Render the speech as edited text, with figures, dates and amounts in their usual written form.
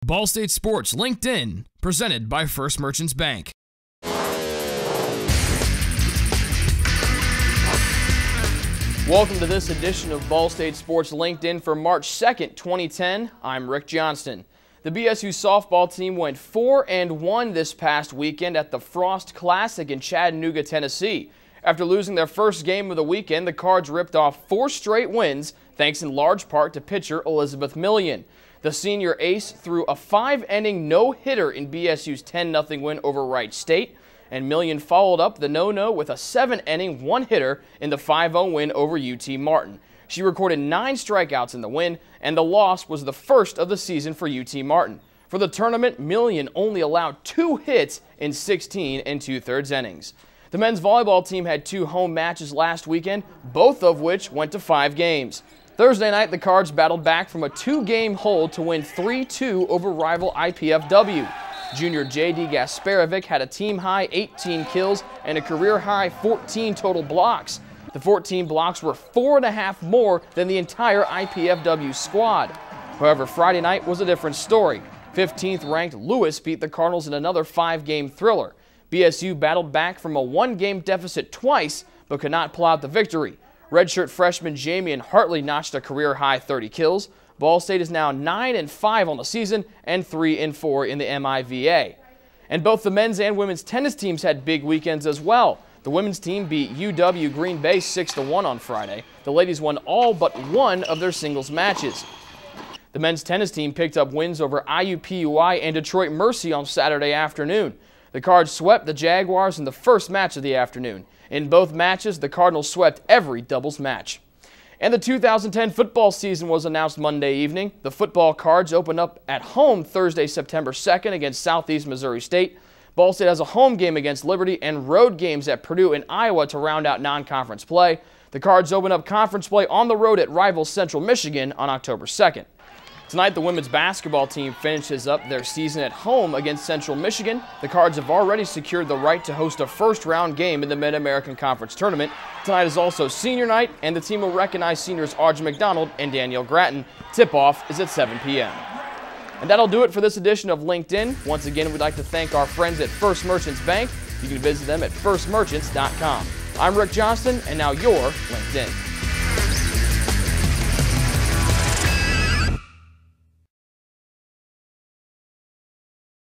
Ball State Sports LinkedIn, presented by First Merchants Bank. Welcome to this edition of Ball State Sports LinkedIn for March 2nd, 2010. I'm Rick Johnston. The BSU softball team went 4-1 this past weekend at the Frost Classic in Chattanooga, Tennessee. After losing their first game of the weekend, the Cards ripped off 4 straight wins, thanks in large part to pitcher Elizabeth Millian. The senior ace threw a 5-inning no-hitter in BSU's 10-0 win over Wright State, and Millian followed up the no-no with a 7-inning one-hitter in the 5-0 win over UT Martin. She recorded 9 strikeouts in the win, and the loss was the first of the season for UT Martin. For the tournament, Millian only allowed 2 hits in 16 2/3 innings. The men's volleyball team had 2 home matches last weekend, both of which went to 5 games. Thursday night, the Cards battled back from a 2-game hold to win 3-2 over rival IPFW. Junior J.D. Gasparovic had a team-high 18 kills and a career-high 14 total blocks. The 14 blocks were 4.5 more than the entire IPFW squad. However, Friday night was a different story. 15th-ranked Lewis beat the Cardinals in another 5-game thriller. BSU battled back from a 1-game deficit twice, but could not pull out the victory. Redshirt freshman Jamian Hartley notched a career-high 30 kills. Ball State is now 9-5 on the season and 3-4 in the MIVA. And both the men's and women's tennis teams had big weekends as well. The women's team beat UW Green Bay 6-1 on Friday. The ladies won all but one of their singles matches. The men's tennis team picked up wins over IUPUI and Detroit Mercy on Saturday afternoon. The Cards swept the Jaguars in the first match of the afternoon. In both matches, the Cardinals swept every doubles match. And the 2010 football season was announced Monday evening. The football Cards open up at home Thursday, September 2nd against Southeast Missouri State. Ball State has a home game against Liberty and road games at Purdue and Iowa to round out non-conference play. The Cards open up conference play on the road at rival Central Michigan on October 2nd. Tonight, the women's basketball team finishes up their season at home against Central Michigan. The Cards have already secured the right to host a first-round game in the Mid-American Conference Tournament. Tonight is also senior night, and the team will recognize seniors Arjun McDonald and Danielle Gratton. Tip-off is at 7 p.m. And that'll do it for this edition of LinkedIn. Once again, we'd like to thank our friends at First Merchants Bank. You can visit them at firstmerchants.com. I'm Rick Johnston, and now you're LinkedIn.